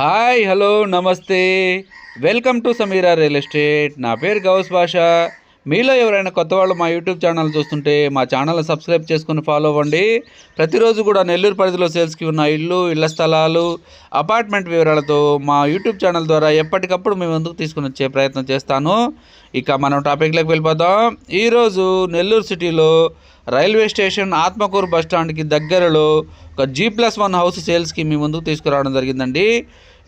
Hi hello నమస్తే welcome to Sameera real estate. నా పేరు గౌస్ భాషా. మీలో ఎవరైనా కొత్త వాళ్ళు మా యూట్యూబ్ ఛానల్ చూస్తుంటే మా ఛానల్ని సబ్స్క్రైబ్ చేసుకుని ఫాలో అవ్వండి. ప్రతిరోజు కూడా నెల్లూరు పరిధిలో సేల్స్కి ఉన్న ఇళ్ల స్థలాలు, అపార్ట్మెంట్ వివరాలతో మా యూట్యూబ్ ఛానల్ ద్వారా ఎప్పటికప్పుడు మేము ముందుకు తీసుకుని వచ్చే ప్రయత్నం చేస్తాను. ఇక మనం టాపిక్లోకి వెళ్ళిపోదాం. ఈరోజు నెల్లూరు సిటీలో రైల్వే స్టేషన్ ఆత్మకూరు బస్టాండ్కి దగ్గరలో ఒక G+1 హౌస్ సేల్స్కి మీ ముందుకు తీసుకురావడం జరిగిందండి.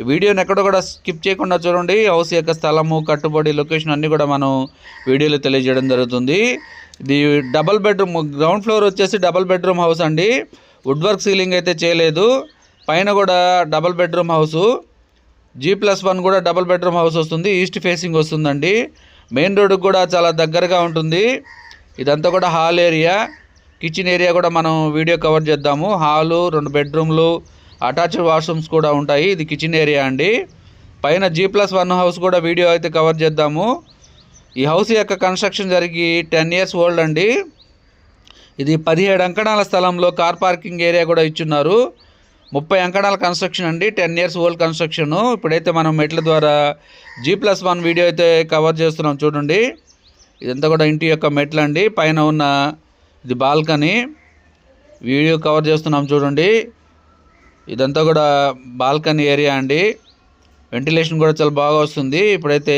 ఈ వీడియోని ఎక్కడ కూడా స్కిప్ చేయకుండా చూడండి. హౌస్ యొక్క స్థలము, కట్టుబడి, లొకేషన్ అన్నీ కూడా మనం వీడియోలో తెలియజేయడం జరుగుతుంది. ఇది డబల్ బెడ్రూమ్, గ్రౌండ్ ఫ్లోర్ వచ్చేసి డబల్ బెడ్రూమ్ హౌస్ అండి. వుడ్ వర్క్ సీలింగ్ అయితే చేయలేదు. పైన కూడా డబల్ బెడ్రూమ్ హౌసు. G+1 కూడా డబల్ బెడ్రూమ్ హౌస్ వస్తుంది. ఈస్ట్ ఫేసింగ్ వస్తుందండి. మెయిన్ రోడ్డుకు కూడా చాలా దగ్గరగా ఉంటుంది. ఇదంతా కూడా హాల్ ఏరియా, కిచెన్ ఏరియా కూడా మనం వీడియో కవర్ చేద్దాము. హాలు, 2 బెడ్రూమ్లు, అటాచ్డ్ వాష్రూమ్స్ కూడా ఉంటాయి. ఇది కిచెన్ ఏరియా అండి. పైన G+1 హౌస్ కూడా వీడియో అయితే కవర్ చేద్దాము. ఈ హౌస్ యొక్క కన్స్ట్రక్షన్ జరిగి 10 years ఓల్డ్ అండి. ఇది 17 అంకణాల స్థలంలో కార్ పార్కింగ్ ఏరియా కూడా ఇచ్చున్నారు. 30 అంకణాల కన్స్ట్రక్షన్ అండి. 10 years ఓల్డ్ కన్స్ట్రక్షన్. ఇప్పుడైతే మనం మెట్ల ద్వారా G+1 వీడియో అయితే కవర్ చేస్తున్నాం చూడండి. ఇదంతా కూడా ఇంటి యొక్క మెట్లు అండి. పైన ఉన్న ఇది బాల్కనీ వీడియో కవర్ చేస్తున్నాం చూడండి. ఇదంతా కూడా బాల్కనీ ఏరియా అండి. వెంటిలేషన్ కూడా చాలా బాగా వస్తుంది. ఇప్పుడైతే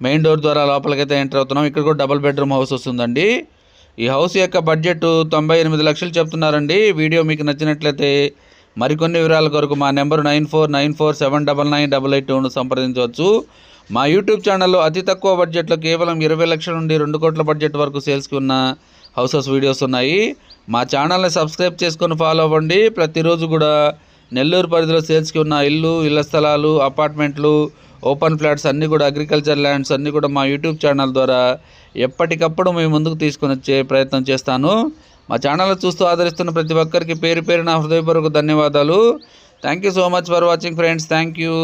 మెయిన్ డోర్ ద్వారా లోపలికైతే ఎంటర్ అవుతున్నాం. ఇక్కడ కూడా డబుల్ బెడ్రూమ్ హౌస్ వస్తుందండి. ఈ హౌస్ యొక్క బడ్జెట్ 98 లక్షలు చెప్తున్నారండి. వీడియో మీకు నచ్చినట్లయితే మరికొన్ని వివరాల కొరకు మా నెంబర్ 9494799882ను సంప్రదించవచ్చు. మా యూట్యూబ్ ఛానల్లో అతి తక్కువ బడ్జెట్లో కేవలం 20 లక్షల నుండి 2 కోట్ల బడ్జెట్ వరకు సేల్స్కి ఉన్న హౌసెస్ వీడియోస్ ఉన్నాయి. మా ఛానల్ని సబ్స్క్రైబ్ చేసుకొని ఫాలో అవ్వండి. ప్రతిరోజు కూడా నెల్లూరు పరిధిలో సేల్స్కి ఉన్న ఇళ్ల స్థలాలు, అపార్ట్మెంట్లు, ఓపెన్ ఫ్లాట్స్ అన్నీ కూడా, అగ్రికల్చర్ ల్యాండ్స్ అన్నీ కూడా మా యూట్యూబ్ ఛానల్ ద్వారా ఎప్పటికప్పుడు మేము ముందుకు తీసుకొని వచ్చే ప్రయత్నం చేస్తాను. మా ఛానల్ చూస్తూ ఆదరిస్తున్న ప్రతి ఒక్కరికి పేరు పేరున హృదయపూర్వక ధన్యవాదాలు. Thank you so much for watching friends. Thank you.